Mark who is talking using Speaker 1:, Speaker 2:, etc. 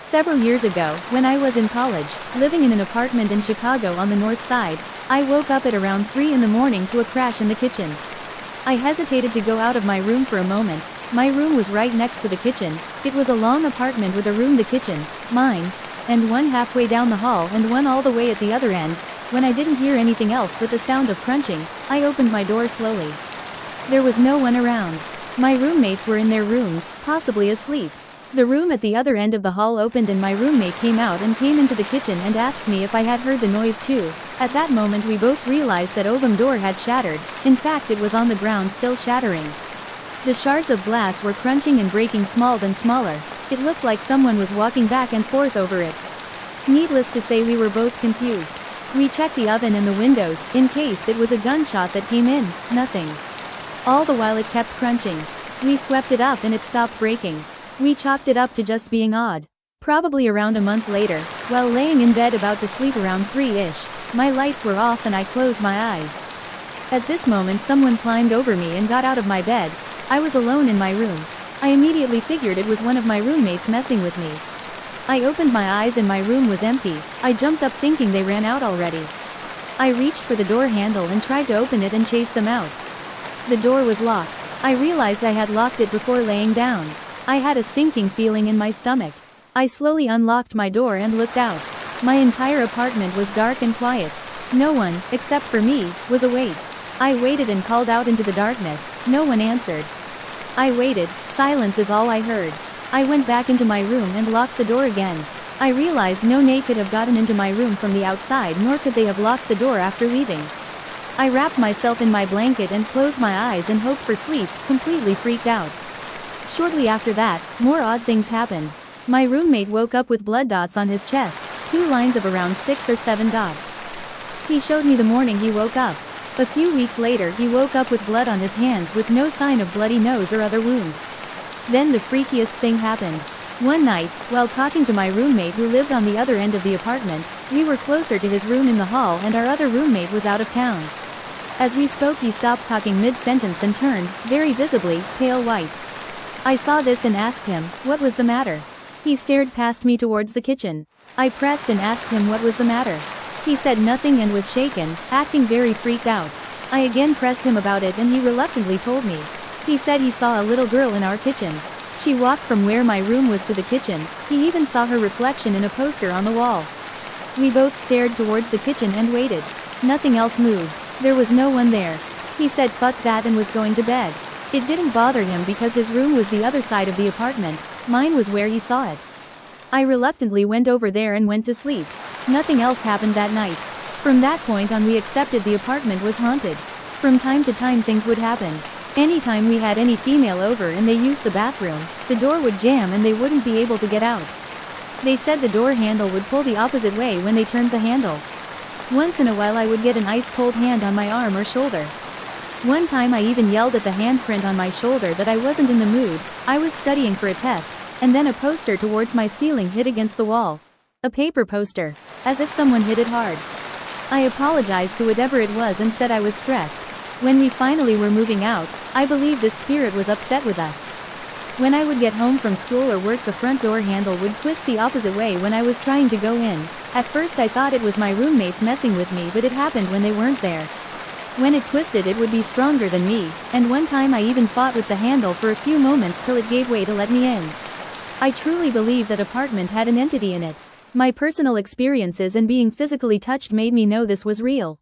Speaker 1: Several years ago, when I was in college, living in an apartment in Chicago on the north side, I woke up at around 3 in the morning to a crash in the kitchen. I hesitated to go out of my room for a moment. My room was right next to the kitchen. It was a long apartment with a room, the kitchen, mine, and one halfway down the hall and one all the way at the other end. When I didn't hear anything else but the sound of crunching, I opened my door slowly. There was no one around. My roommates were in their rooms, possibly asleep. The room at the other end of the hall opened and my roommate came out and came into the kitchen and asked me if I had heard the noise too. At that moment we both realized that Ovum door had shattered. In fact, it was on the ground, still shattering. The shards of glass were crunching and breaking smaller and smaller. It looked like someone was walking back and forth over it. Needless to say, we were both confused. We checked the oven and the windows, in case it was a gunshot that came in. Nothing. All the while it kept crunching. We swept it up and it stopped breaking. We chalked it up to just being odd. Probably around a month later, while laying in bed about to sleep around 3-ish, my lights were off and I closed my eyes. At this moment someone climbed over me and got out of my bed. I was alone in my room. I immediately figured it was one of my roommates messing with me. I opened my eyes and my room was empty. I jumped up thinking they ran out already. I reached for the door handle and tried to open it and chase them out. The door was locked. I realized I had locked it before laying down. I had a sinking feeling in my stomach. I slowly unlocked my door and looked out. My entire apartment was dark and quiet. No one, except for me, was awake. I waited and called out into the darkness. No one answered. I waited. Silence is all I heard. I went back into my room and locked the door again. I realized no one could have gotten into my room from the outside, nor could they have locked the door after leaving. I wrapped myself in my blanket and closed my eyes and hoped for sleep, completely freaked out. Shortly after that, more odd things happened. My roommate woke up with blood dots on his chest, 2 lines of around 6 or 7 dots. He showed me the morning he woke up. A few weeks later he woke up with blood on his hands with no sign of bloody nose or other wound. Then the freakiest thing happened. One night, while talking to my roommate who lived on the other end of the apartment, we were closer to his room in the hall and our other roommate was out of town. As we spoke he stopped talking mid-sentence and turned, very visibly, pale white. I saw this and asked him, what was the matter? He stared past me towards the kitchen. I pressed and asked him what was the matter. He said nothing and was shaken, acting very freaked out. I again pressed him about it and he reluctantly told me. He said he saw a little girl in our kitchen. She walked from where my room was to the kitchen. He even saw her reflection in a poster on the wall. We both stared towards the kitchen and waited. Nothing else moved. There was no one there. He said fuck that and was going to bed. It didn't bother him because his room was the other side of the apartment. Mine was where he saw it. I reluctantly went over there and went to sleep. Nothing else happened that night. From that point on we accepted the apartment was haunted. From time to time things would happen. Anytime we had any female over and they used the bathroom, the door would jam and they wouldn't be able to get out. They said the door handle would pull the opposite way when they turned the handle. Once in a while I would get an ice-cold hand on my arm or shoulder. One time I even yelled at the handprint on my shoulder that I wasn't in the mood. I was studying for a test, and then a poster towards my ceiling hit against the wall. A paper poster. As if someone hit it hard. I apologized to whatever it was and said I was stressed. When we finally were moving out, I believe this spirit was upset with us. When I would get home from school or work, the front door handle would twist the opposite way when I was trying to go in. At first I thought it was my roommates messing with me, but it happened when they weren't there. When it twisted it would be stronger than me, and one time I even fought with the handle for a few moments till it gave way to let me in. I truly believe that apartment had an entity in it. My personal experiences and being physically touched made me know this was real.